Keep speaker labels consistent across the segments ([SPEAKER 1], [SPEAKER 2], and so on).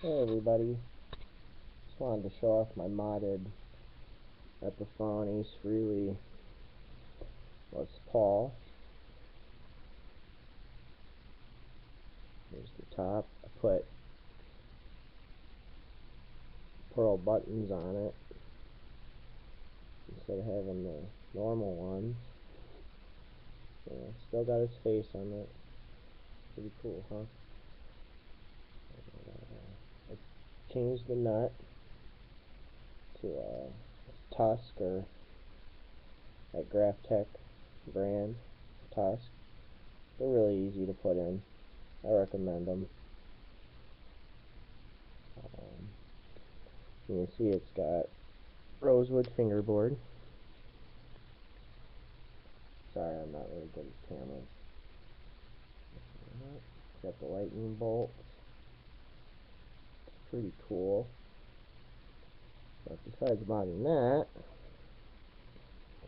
[SPEAKER 1] Hey everybody, just wanted to show off my modded Epiphone Frehley Les Paul. Here's the top. I put pearl buttons on it instead of having the normal ones. Yeah, still got his face on it. Pretty cool, huh? I changed the nut to a Tusk or that Graphtec brand Tusk. They're really easy to put in. I recommend them. You can see it's got rosewood fingerboard. Sorry, I'm not really good at cameras. Got the lightning bolts. It's pretty cool. But besides modding that,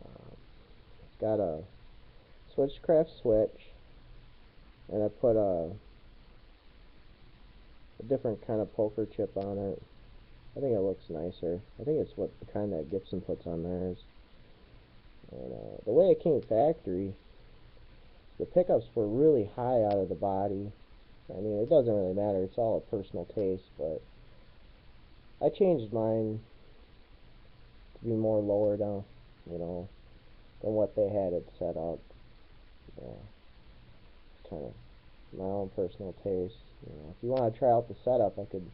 [SPEAKER 1] it's got a switchcraft switch, and I put a different kind of poker chip on it. I think it looks nicer. I think it's what the kind that Gibson puts on theirs. And the way it came factory, the pickups were really high out of the body. I mean, it doesn't really matter. It's all a personal taste, but I changed mine to be more lower down, than what they had it set up. Yeah, kind of my own personal taste. If you want to try out the setup, I could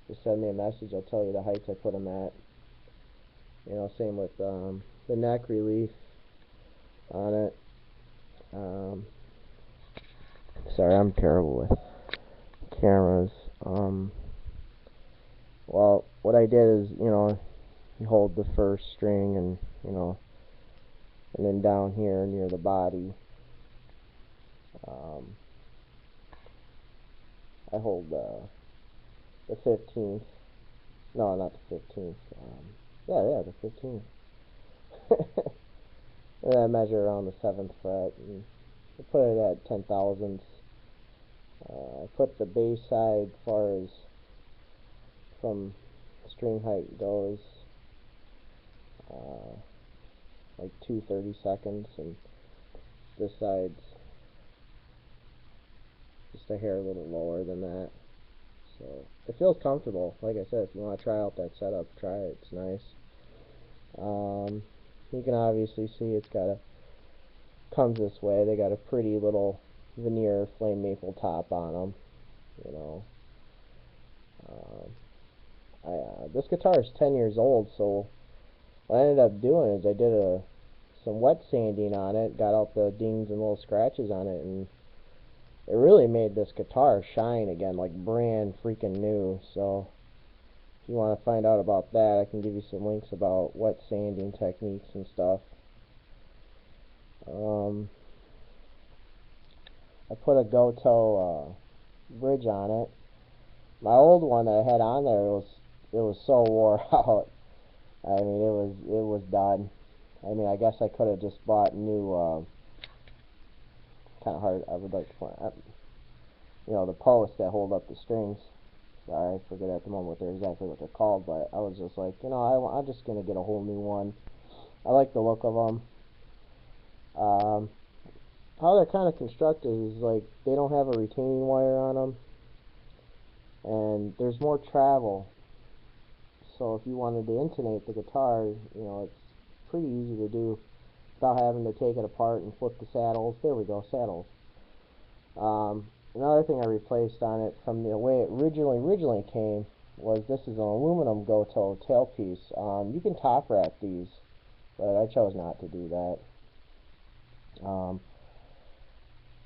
[SPEAKER 1] just send me a message. I'll tell you the heights I put them at. Same with the neck relief on it. Sorry, I'm terrible with cameras. Well, what I did is, you hold the first string and, and then down here near the body, I hold the 15th. No, not the 15th. Yeah, the 15th. And I measure around the 7th fret, and I put it at 10 thousandths. I put the bass side, as far as from string height goes, like 2/32, and this side's just a hair a little lower than that. So it feels comfortable. Like I said, if you want to try out that setup, try it. It's nice. You can obviously see it's comes this way. They got a pretty little veneer flame maple top on them. This guitar is 10 years old, so what I ended up doing is I did some wet sanding on it, got out the dings and little scratches on it, and it really made this guitar shine again, like brand freaking new. So if you want to find out about that, I can give you some links about wet sanding techniques and stuff. I put a Goto bridge on it. My old one that I had on there, it was so wore out. I mean, it was done. I mean, I guess I could have just bought new. Kind of hard. I would like to point out, the posts that hold up the strings. Sorry, I forget at the moment exactly what they're called, but I was just like, I'm just gonna get a whole new one. I like the look of them. How they're kind of constructed is like they don't have a retaining wire on them, and there's more travel. So if you wanted to intonate the guitar, it's pretty easy to do without having to take it apart and flip the saddles. There we go, saddles. Another thing I replaced on it from the way it originally came was this is an aluminum Goto tailpiece. You can top wrap these, but I chose not to do that.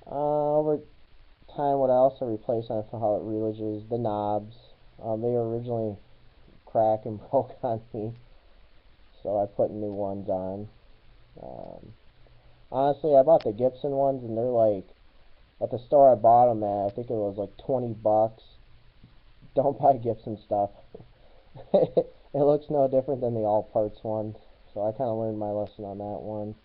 [SPEAKER 1] Over time, what I also replaced on it for how it relodges the knobs. They were originally cracked and broke on me, so I put new ones on. Honestly, I bought the Gibson ones, and they're like, at the store I bought them at, I think it was like $20. Don't buy Gibson stuff. It looks no different than the all parts ones, so I kind of learned my lesson on that one.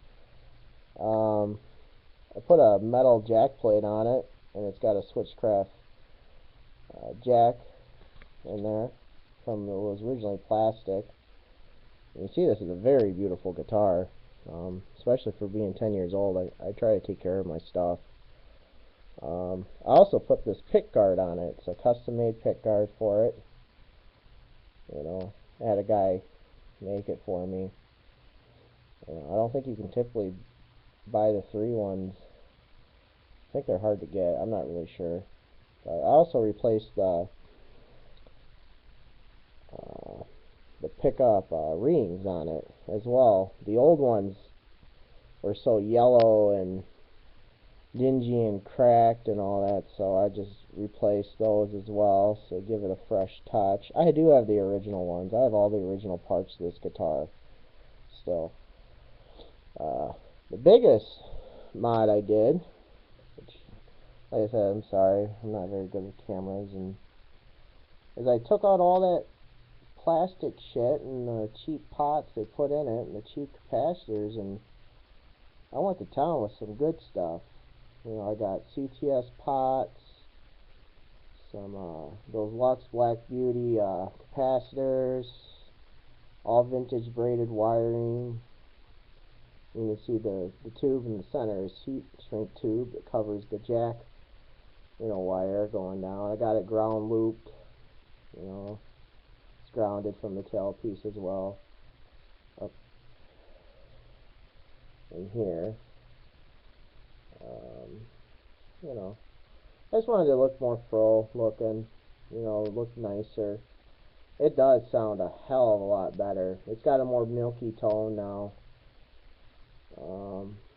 [SPEAKER 1] I put a metal jack plate on it, and it's got a switchcraft jack in there from it was originally plastic. And you see, this is a very beautiful guitar, especially for being 10 years old. I try to take care of my stuff. I also put this pick guard on it. It's a custom-made pick guard for it. You know, I had a guy make it for me. You know, I don't think you can typically buy the 3 ones. I think they're hard to get. I'm not really sure. But I also replaced the pickup rings on it as well. The old ones were so yellow and dingy and cracked and all that, so I just replaced those as well, so give it a fresh touch. I do have the original ones. I have all the original parts of this guitar still. The biggest mod I did, which, like I said, I'm sorry, I'm not very good with cameras, and is I took out all that plastic shit and the cheap pots they put in it and the cheap capacitors, and I went to town with some good stuff. You know, I got CTS pots, some those Lux Black Beauty capacitors, all vintage braided wiring. You can see the tube in the center is heat shrink tube that covers the jack, you know, wire going down. I got it ground looped, you know, it's grounded from the tailpiece as well. Up in here, you know, I just wanted to look more pro looking, you know, look nicer. It does sound a hell of a lot better. It's got a more milky tone now.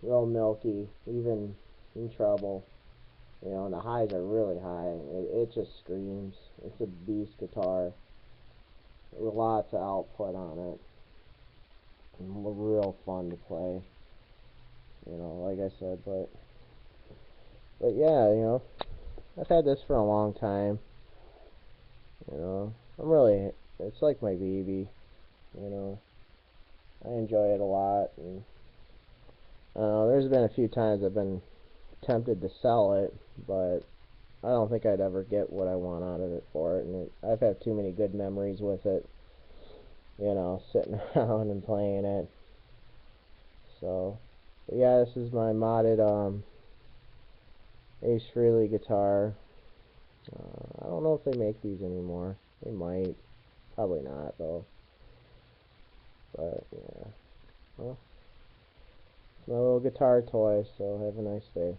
[SPEAKER 1] Real milky, even in treble. You know, and the highs are really high. It just screams. It's a beast guitar with lots of output on it. And real fun to play. You know, like I said, but yeah, you know, I've had this for a long time. You know, it's like my baby. You know, I enjoy it a lot, and there's been a few times I've been tempted to sell it, but I don't think I'd ever get what I want out of it for it, and I've had too many good memories with it, you know, sitting around and playing it. So, but yeah, this is my modded Ace Frehley guitar. I don't know if they make these anymore. They might. Probably not, though. But, yeah. Well, it's my little guitar toy, so have a nice day.